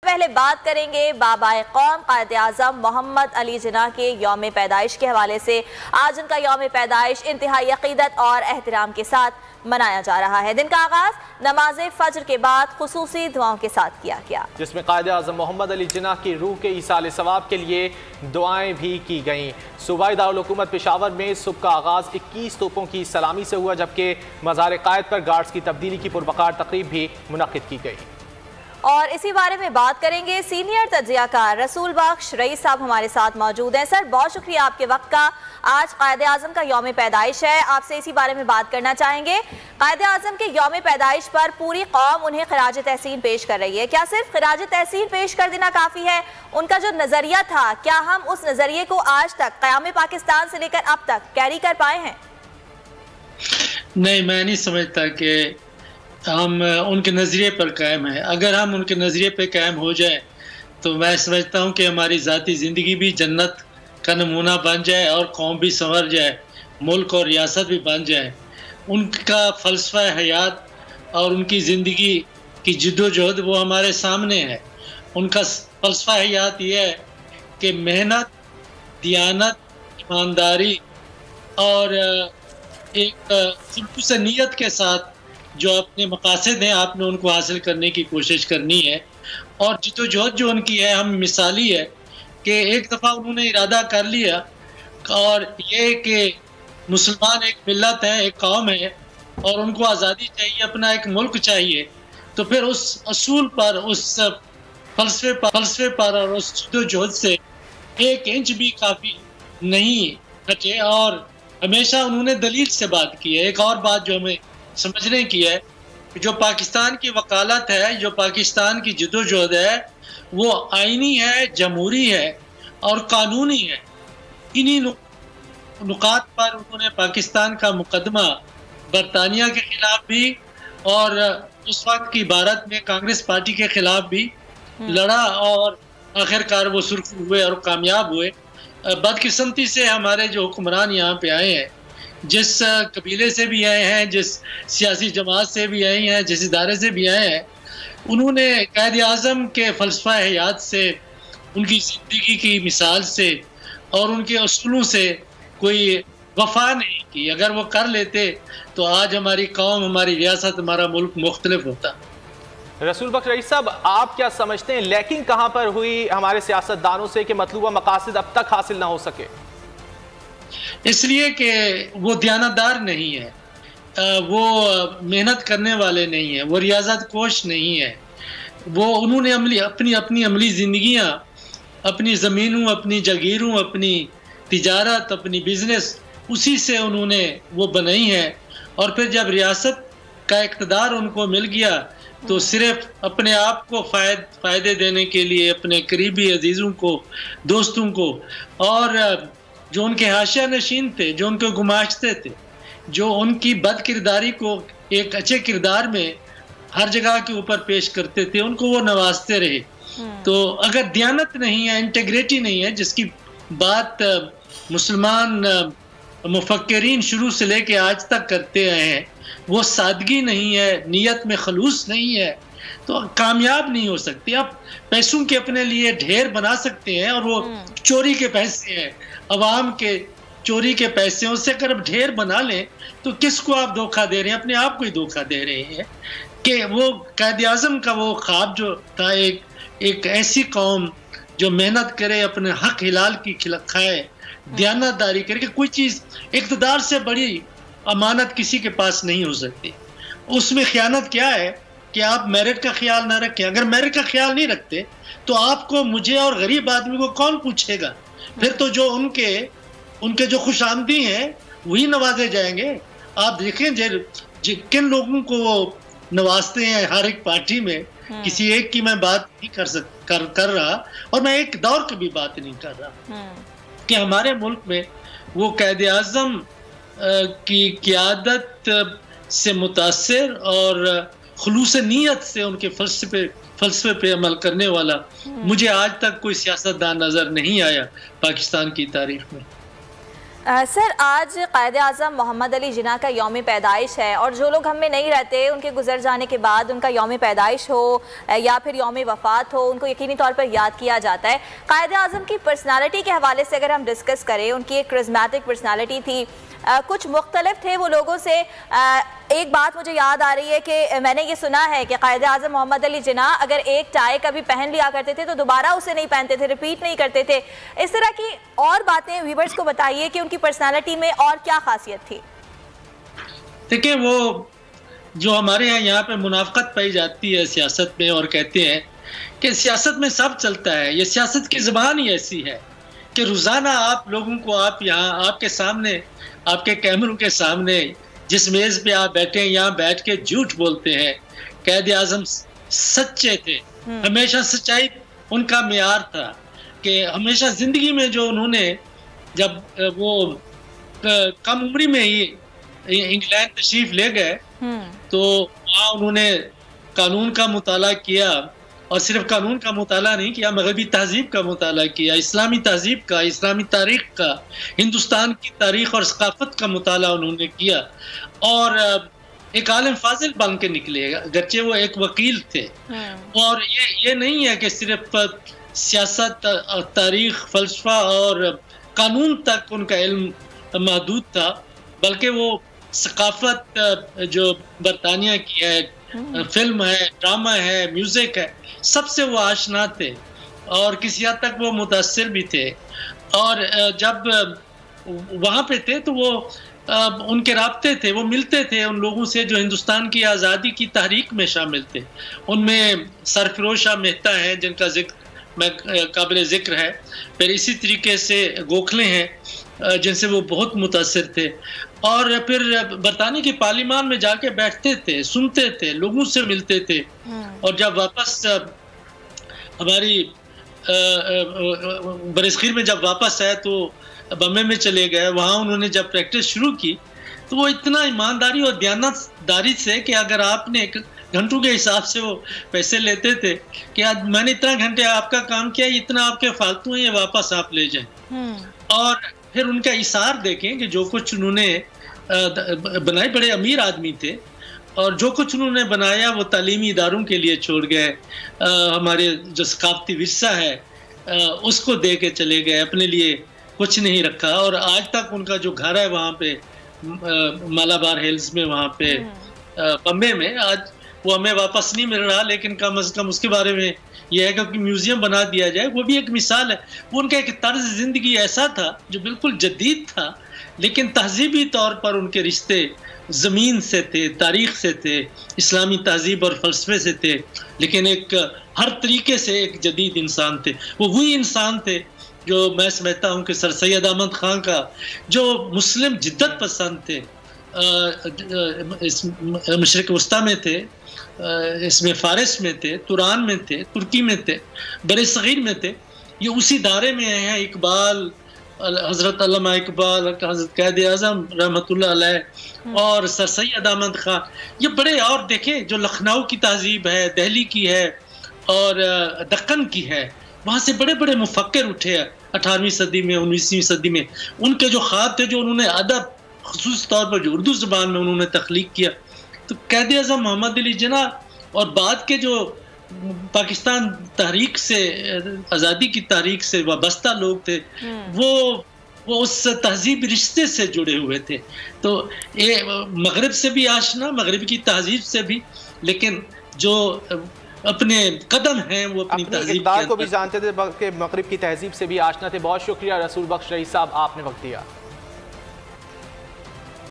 پہلے بات کریں گے بابائے قوم قائد اعظم محمد علی جناح کے یوم پیدائش کے حوالے سے۔ آج ان کا یوم پیدائش انتہائی عقیدت اور احترام کے ساتھ منایا جا رہا ہے۔ دن کا آغاز نماز فجر کے بعد خصوصی دعاؤں کے ساتھ کیا گیا، جس میں قائد اعظم محمد علی جناح کی روح کے ایصال ثواب کے لیے دعائیں بھی کی گئیں۔ صوبائی دارالحکومت پشاور میں صبح کا آغاز 21 توپوں کی سلامی سے ہوا، جبکہ مزار قائد پر گارڈز کی تبدیلی کی پروقار تقریب بھی منعقد کی گئی۔ اور اسی بارے میں بات کریں گے، سینئر تجزیہ کار رسول بخش رئیس صاحب ہمارے ساتھ موجود ہیں۔ سر، بہت شکریہ آپ کے وقت کا۔ آج قائد اعظم کا یوم پیدائش ہے، آپ سے اسی بارے میں بات کرنا چاہیں گے۔ قائد اعظم کے یوم پیدائش پر پوری قوم انہیں خراج تحسین پیش کر رہی ہے، کیا صرف خراج تحسین پیش کر دینا کافی ہے؟ ان کا جو نظریہ تھا، کیا ہم اس نظریے کو آج تک قیام پاکستان سے لے کر اب تک کیری کر پائے ہیں؟ نہیں، میں نہیں سمجھتا کہ ہم ان کے نظریے پر قائم ہیں۔ اگر ہم ان کے نظریے پہ قائم ہو جائیں تو میں سمجھتا ہوں کہ ہماری ذاتی زندگی بھی جنت کا نمونہ بن جائے اور قوم بھی سنور جائے، ملک اور ریاست بھی بن جائے۔ ان کا فلسفہ حیات اور ان کی زندگی کی جد و جہد وہ ہمارے سامنے ہے۔ ان کا فلسفہ حیات یہ ہے کہ محنت، دیانت، ایمانداری اور ایک خلوص نیت کے ساتھ جو اپنے مقاصد ہیں آپ نے ان کو حاصل کرنے کی کوشش کرنی ہے، اور جد و جہد جو ان کی ہے ہم مثالی ہے کہ ایک دفعہ انہوں نے ارادہ کر لیا اور یہ کہ مسلمان ایک ملت ہے، ایک قوم ہے اور ان کو آزادی چاہیے، اپنا ایک ملک چاہیے، تو پھر اس اصول پر، اس فلسفے پر اور اس جد و جہد سے ایک انچ بھی کافی نہیں ہٹے اور ہمیشہ انہوں نے دلیل سے بات کی ہے۔ ایک اور بات جو ہمیں سمجھنے کی ہے، جو پاکستان کی وکالت ہے، جو پاکستان کی جد و جہد ہے، وہ آئینی ہے، جمہوری ہے اور قانونی ہے۔ انہی نکات پر انہوں نے پاکستان کا مقدمہ برطانیہ کے خلاف بھی اور اس وقت کی بھارت میں کانگریس پارٹی کے خلاف بھی لڑا اور آخرکار وہ سرخرو ہوئے اور کامیاب ہوئے۔ بدقسمتی سے ہمارے جو حکمران یہاں پہ آئے ہیں، جس قبیلے سے بھی آئے ہیں، جس سیاسی جماعت سے بھی آئے ہیں، جس ادارے سے بھی آئے ہیں، انہوں نے قائد اعظم کے فلسفہ حیات سے، ان کی زندگی کی مثال سے اور ان کے اصولوں سے کوئی وفا نہیں کی۔ اگر وہ کر لیتے تو آج ہماری قوم، ہماری ریاست، ہمارا ملک مختلف ہوتا۔ رسول بخش رئیس صاحب، آپ کیا سمجھتے ہیں لیکن کہاں پر ہوئی ہمارے سیاستدانوں سے کہ مطلوبہ مقاصد اب تک حاصل نہ ہو سکے؟ اس لیے کہ وہ دیانتدار نہیں ہے، وہ محنت کرنے والے نہیں ہیں، وہ ریاضت کوش نہیں ہے۔ انہوں نے اپنی عملی زندگیاں اپنی زمینوں، اپنی جگیروں، اپنی تجارت، اپنی بزنس اسی سے انہوں نے وہ بنائی ہے، اور پھر جب ریاست کا اقتدار ان کو مل گیا تو صرف اپنے آپ کو فائدے دینے کے لیے اپنے قریبی عزیزوں کو، دوستوں کو، اور جو ان کے حاشیہ نشین تھے، جو ان کو گماشتے تھے، جو ان کی بد کرداری کو ایک اچھے کردار میں ہر جگہ کے اوپر پیش کرتے تھے، ان کو وہ نوازتے رہے۔ تو اگر دیانت نہیں ہے، انٹیگریٹی نہیں ہے، جس کی بات مسلمان مفکرین شروع سے لے کے آج تک کرتے آئے ہیں، وہ سادگی نہیں ہے، نیت میں خلوص نہیں ہے، تو کامیاب نہیں ہو سکتی۔ آپ پیسوں کے اپنے لیے ڈھیر بنا سکتے ہیں، اور وہ چوری کے پیسے ہیں، عوام کے چوری کے پیسے، اس سے اگر آپ ڈھیر بنا لیں تو کس کو آپ دھوکہ دے رہے ہیں؟ اپنے آپ کو ہی دھوکہ دے رہے ہیں۔ کہ وہ قائد اعظم کا وہ خواب جو تھا، ایک ایسی قوم جو محنت کرے، اپنے حق حلال کی کھائے، دیانتداری کرے، کہ کوئی چیز اقتدار سے بڑی امانت کسی کے پاس نہیں ہو سکتی۔ اس میں خیانت کیا ہے کہ آپ میرٹ کا خیال نہ رکھیں۔ اگر میرٹ کا خیال نہیں رکھتے تو آپ کو، مجھے اور غریب آدمی کو کون پوچھے گا؟ پھر تو جو ان کے جو خوش آمدی ہیں وہی نوازے جائیں گے۔ آپ دیکھیں کن لوگوں کو وہ نوازتے ہیں ہر ایک پارٹی میں۔ کسی ایک کی میں بات نہیں کر رہا، اور میں ایک دور کی بھی بات نہیں کر رہا، کہ ہمارے ملک میں وہ قائد اعظم کی قیادت سے متاثر اور خلوص نیت سے ان کے فلسفے پہ عمل کرنے والا مجھے آج تک کوئی سیاستدان نظر نہیں آیا پاکستان کی تاریخ میں۔ سر آج قائد اعظم محمد علی جناح کا یوم پیدائش ہے اور جو لوگ ہم میں نہیں رہتے ان کے گزر جانے کے بعد ان کا یوم پیدائش ہو یا پھر یوم وفات ہو ان کو یقینی طور پر یاد کیا جاتا ہے. قائد اعظم کی پرسنالٹی کے حوالے سے اگر ہم ڈسکس کریں، ان کی ایک کرزمیٹک پرسنالٹی تھی، کچھ مختلف تھے وہ لوگوں سے. ایک بات مجھے یاد آ رہی ہے کہ میں نے یہ سنا ہے کہ قائد اعظم محمد علی جناح اگر ایک ٹائی کبھی پہن لیا کرتے تھے تو دوبارہ اسے نہیں پہنتے تھے، ریپیٹ نہیں کرتے تھے. اس طرح کی اور باتیں ویورز کو بتائیے کہ ان کی پرسنالٹی میں اور کیا خاصیت تھی. دیکھیں، وہ جو ہمارے یہاں پہ منافقت پائی جاتی ہے سیاست میں، اور کہتے ہیں کہ سیاست میں سب چلتا ہے، یہ سیاست کی زبان ہی ایسی ہے کہ روزانہ آپ لوگوں کو آپ یہاں آپ کے سامنے، آپ کے کیمروں کے سامنے جس میز پہ آپ بیٹھے ہیں یہاں بیٹھ کے جھوٹ بولتے ہیں. قائد اعظم سچے تھے، ہمیشہ سچائی ان کا معیار تھا کہ ہمیشہ زندگی میں جو انہوں نے، جب وہ کم عمری میں ہی انگلینڈ تشریف لے گئے تو وہاں انہوں نے قانون کا مطالعہ کیا، اور صرف قانون کا مطالعہ نہیں کیا، مغربی تہذیب کا مطالعہ کیا، اسلامی تہذیب کا، اسلامی تاریخ کا، ہندوستان کی تاریخ اور ثقافت کا مطالعہ انہوں نے کیا، اور ایک عالم فاضل بن کے نکلے. اگرچہ وہ ایک وکیل تھے، اور یہ نہیں ہے کہ صرف سیاست، تاریخ، فلسفہ اور قانون تک ان کا علم محدود تھا، بلکہ وہ ثقافت جو برطانیہ کی ہے، فلم ہے، ڈرامہ ہے، میوزک ہے، سب سے وہ آشنا تھے، اور کسی حد تک وہ متاثر بھی تھے. اور جب وہاں پہ تھے تو وہ ان کے رابطے تھے، وہ ملتے تھے ان لوگوں سے جو ہندوستان کی آزادی کی تحریک میں شامل تھے. ان میں سرفروش شاہ مہتا ہیں جن کا ذکر میں قابل ذکر ہے، پھر اسی طریقے سے گوکھلے ہیں جن سے وہ بہت متاثر تھے، اور پھر برطانیہ کی پارلیمان میں جا کے بیٹھتے تھے، سنتے تھے، لوگوں سے ملتے تھے. اور جب واپس ہماری برصغیر میں جب واپس آئے تو بمبے میں چلے گئے. وہاں انہوں نے جب پریکٹس شروع کی تو وہ اتنا ایمانداری اور دیانتداری سے کہ اگر آپ نے گھنٹوں کے حساب سے وہ پیسے لیتے تھے کہ آج میں نے اتنا گھنٹے آپ کا کام کیا، اتنا آپ کے فالتو ہیں، یہ واپس آپ لے جائیں. اور پھر ان کا اثار دیکھیں کہ جو کچھ انہوں نے بنائے، بڑے امیر آدمی تھے، اور جو کچھ انہوں نے بنایا وہ تعلیمی اداروں کے لیے چھوڑ گئے. ہمارے جو ثقافتی ورثہ ہے اس کو دے کے چلے گئے، اپنے لیے کچھ نہیں رکھا. اور آج تک ان کا جو گھر ہے وہاں پہ مالابار ہلز میں، وہاں پہ بمبے میں، آج وہ ہمیں واپس نہیں مل رہا، لیکن کم از کم اس کے بارے میں یہ ہے کہ میوزیم بنا دیا جائے. وہ بھی ایک مثال ہے. وہ ان کا ایک طرز زندگی ایسا تھا جو بالکل جدید تھا، لیکن تہذیبی طور پر ان کے رشتے زمین سے تھے، تاریخ سے تھے، اسلامی تہذیب اور فلسفے سے تھے، لیکن ایک ہر طریقے سے ایک جدید انسان تھے. وہ وہی انسان تھے جو میں سمجھتا ہوں کہ سر سید احمد خان کا جو مسلم جدت پسند تھے، مشرق وسطیٰ میں تھے، اس میں فارس میں تھے، توران میں تھے، ترکی میں تھے، بر صغیر میں تھے، یہ اسی دائرے میں ہیں. اقبال، حضرت علامہ اقبال، حضرت قائد اعظم رحمۃ اللہ علیہ، اور سر سید احمد خان، یہ بڑے. اور دیکھیں جو لکھنؤ کی تہذیب ہے، دہلی کی ہے، اور دکن کی ہے، وہاں سے بڑے بڑے مفکر اٹھے 18ویں صدی میں، 19ویں صدی میں. ان کے جو خواب تھے، جو انہوں نے ادب خصوص طور پر جو اردو زبان میں انہوں نے تخلیق کیا، تو قائد اعظم محمد علی جناح اور بعد کے جو پاکستان تحریک سے، آزادی کی تحریک سے وابستہ لوگ تھے، وہ اس تہذیب رشتے سے جڑے ہوئے تھے. تو یہ مغرب سے بھی آشنا، مغرب کی تہذیب سے بھی، لیکن جو اپنے قدم ہیں وہ اپنی تہذیب کو بھی جانتے تھے، بلکہ مغرب کی تہذیب سے بھی آشنا تھے. بہت شکریہ رسول بخش رئیس صاحب، آپ نے وقت دیا.